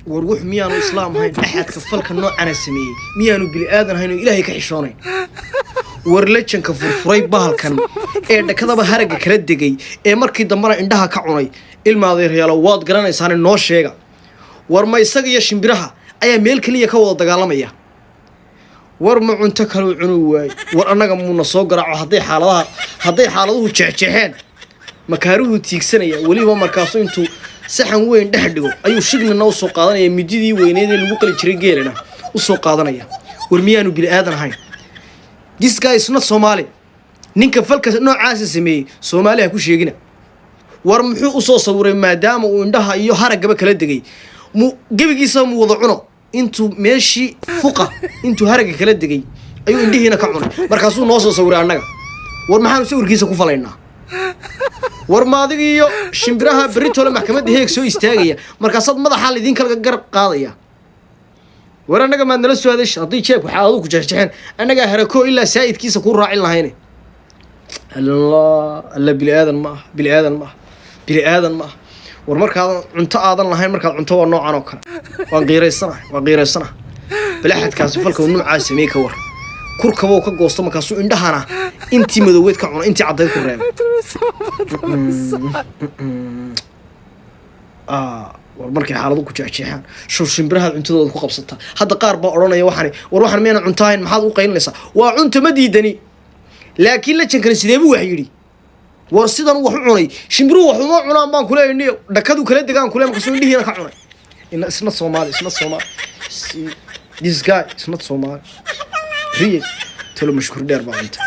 وروح ميانو إسلام هين أحد كفلك النوع أنا سميه ميانو بلي آذن هينو إلهي كحشوني ورلتشن كفر فري بهالكن كذا بهرج كرد جي مركي دمرة عندها كعناي الماضي هي لو واد قرنا إنسان النوش شيء ورما يسقي يشمبرها أي ميل كلية كوض دجالمية ورما عنتكلوا عنوي ورنا جمونا صقرع هذي حالها تشحن مكاروه تيكسنية ولي ما مركزوا انتو سحن وين دحدقوا أيو شغل الناس قاضنا مديدي وينين اللي بقول يشرجيلنا وسوق قاضنا ورميانو بالآذن هاي this guy is not Somali ninka falka nooc caasi sameeyay Soomaaliya ku sheegina war muxuu u soo sawiray maadaama uu indhaha iyo haragaba kala degay mu gabigiisa mu wada cuno intuu meeshii fuqa intuu haraga kala degay ayuu indhihiina ka cunay markaasuu noo soo sawiray annaga war maxaanu sawirkiisa ku falaynaa war maadiga iyo shimbiraha Britole maxkamadda heeg soo istaagaya markaasad madaxa la idin kala gar qaadaya ورنا ما نلسوا هذا الشيء أعطيه شيء وحاضوك وجهجهن أنا جا هركو إلا سائد كيس أكون راعي الله هنا الله بلي آذن ما ورمرك هذا عنت آذن الله هنا مرك عنت ورنوع عنوك وغير السنة بلا حد كان سفلك ونوع عاسمي كور كركبوا كجوست ما كسو عندها أنتي مدويت كعنا أنتي عضيت كريم ورمركي حالدو كجهجهان شو شمبرها cuntadooda ku qabsata hadda qaar baa oranaya waxaan meena cuntayn maxaad u qaynaysaa waa cunto ma diidani laakiin la jankan sidee buu wax yiri war sidan wax u cunay shimbiruhu wax uma cunaan baan ku leeyahay dhakadu kala degaan ku leeyahay markaasuu indhihiina ka cunay isna Soomaali this guy is not Somali riye tolo mashkuur dheer baa inta